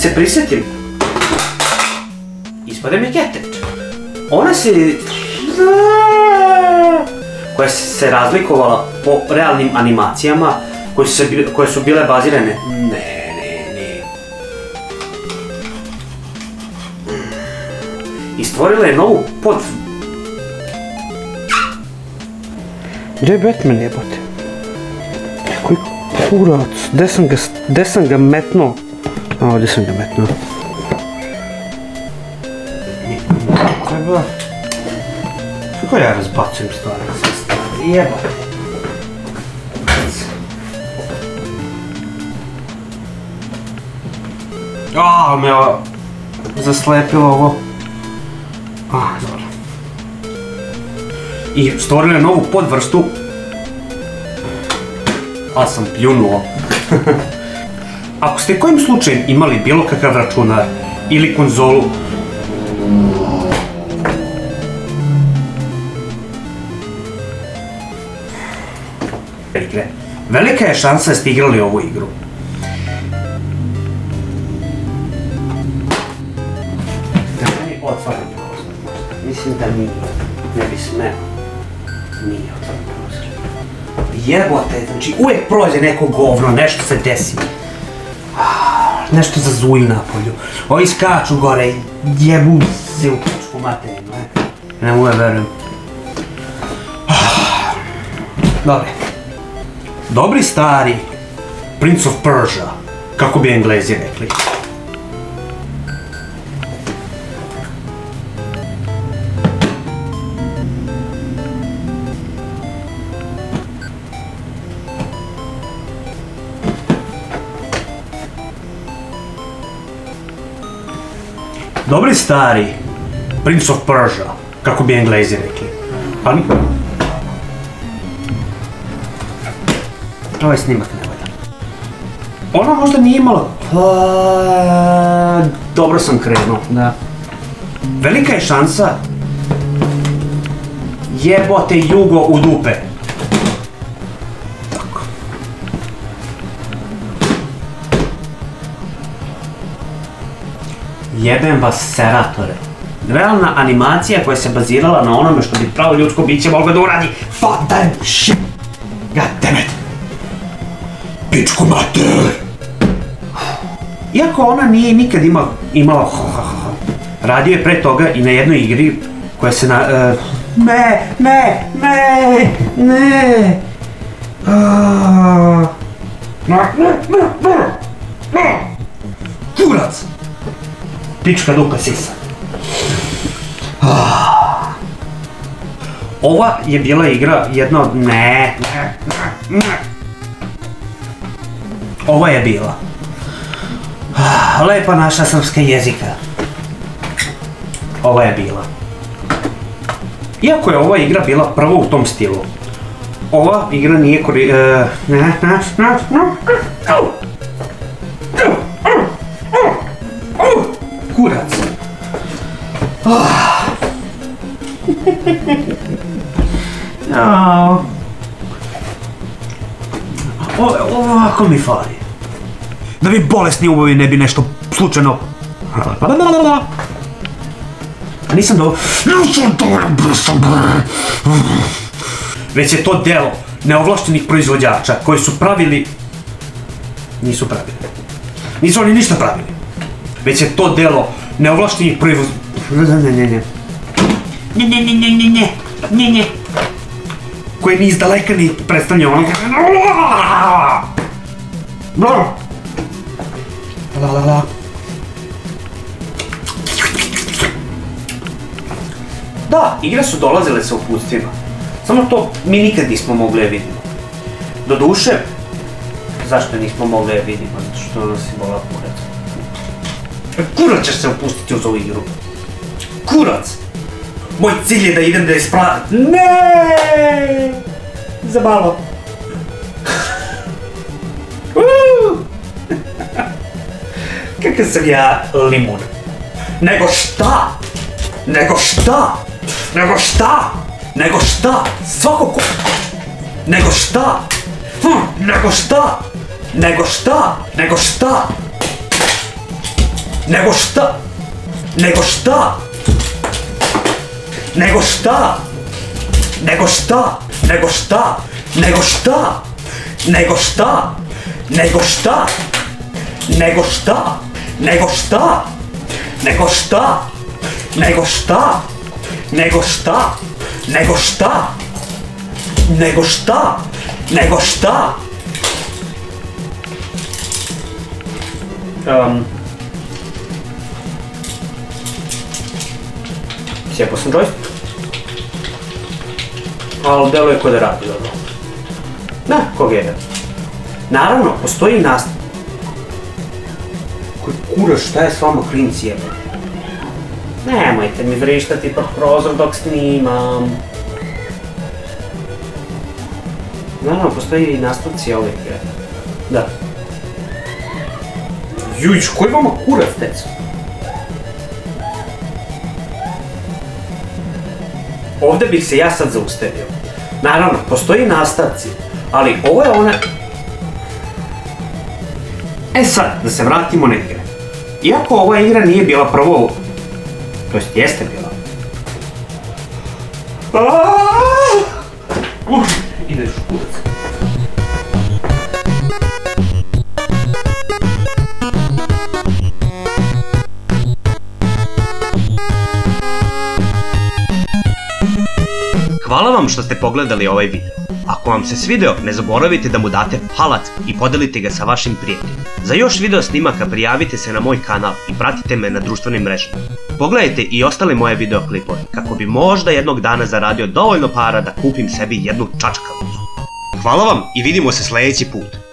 se prisjetim, ispade mi Getet. Ona se... koja se razlikovala po realnim animacijama, koje su bile bazirane... Ne. I stvorila je novu pod... Gdje je Batman jebote? Koji kurac, gdje sam ga metnuo? A, ovdje sam ga metnuo. Treba... Kako ja razbacujem stvari? Jebote. Aaaa, me ovo... zaslepilo ovo. Dobro. I stvorila je novu podvrstu. Ali sam pljunuo. Ako ste kojim slučajem imali bilo kakav računar ili konzolu, velika je šansa da ste igrali ovu igru. Da meni otvaram prozor. Mislim da nije. Ne bi smeo. Nije otvaram prozor. Jebote, znači uvijek prođe neko govno, nešto se desi. Nešto zazuji napolju. Ovi skaču gore, jebu se u pičku materinu. Ne mogu da verujem. Dobre. Dobri stari Prince of Persia, kako bi Englezi rekli. Dobri stari Prince of Persia, kako bi Englezi rekli. Ali... ovaj snimak ne valja. Ona možda nije imala... dobro sam krenuo, da. Velika je šansa... jebote jugo u dupe. Tako. Jebem vas seratore. Realna animacija koja se bazirala na onome što bi pravo ljudsko biće moglo da uradi. Fuck that shit! God damn it! Pičku mater! Iako ona nije nikad imala radio je pre toga i na jednoj igri koja se na... Ne! Kurac! Pička duka sisa. Ova je bila igra jedna od... Ne. Ova je bila. Lepa naša srpska jezika. Ova je bila. Iako je ova igra bila prva u tom stilu, ova igra nije kurac. Ovako mi fali. Da vi bolesni umovi ne bi nešto slučajno... A nisam dobro... Već je to delo neovlaštenih proizvođača koji su pravili... Nisu pravili. Nisu oni ništa pravili. Već je to delo neovlaštenih proizvođača... Ne. Koje ni izdaleka ni predstavlja ono... Da, igre su dolazile sa uputstvima. Samo to mi nikad nismo mogli je vidimo. Doduše, zašto nismo mogli je vidimo? Zato što nas je bola kurac. Kurac ćeš se upustiti uz ovu igru. Kurac! Moj cilj je da idem da ispravim. Ne! Za malo. Kakav sam ja limun. Nego šta? Svako ko... Nego šta? Nego šta? Nego šta? Nego šta? Nego šta? Nego šta? Nego šta? Nego šta? Nego šta? Nego šta? Nego šta? Nego šta? Nego šta? Nego šta? Nego šta? Nego šta? Nego šta? Sjepo sam joystick. Ali deluje ko da radi dobro. Da, kog je. Naravno, postoji nastav. Koji kurac, šta je s vama klinci jebe? Nemojte mi vrištati pod prozor dok snimam. Naravno, postoji i nastavci ove igre. Da. Juj, koji vama kurac, deco? Ovde bih se ja sad zaustavio. Naravno, postoji nastavci, ali ovo je ona... E sad, da se vratimo na igre. Iako ova igra nije bila prvo... To jest, jeste bila. Ideš u kurac. Hvala vam što ste pogledali ovaj video. Ako vam se svideo, ne zaboravite da mu date palac i podelite ga sa vašim prijateljima. Za još video snimaka prijavite se na moj kanal i pratite me na društvenim mrežama. Pogledajte i ostale moje videoklipove kako bi možda jednog dana zaradio dovoljno para da kupim sebi jednu čačkalicu. Hvala vam i vidimo se sljedeći put.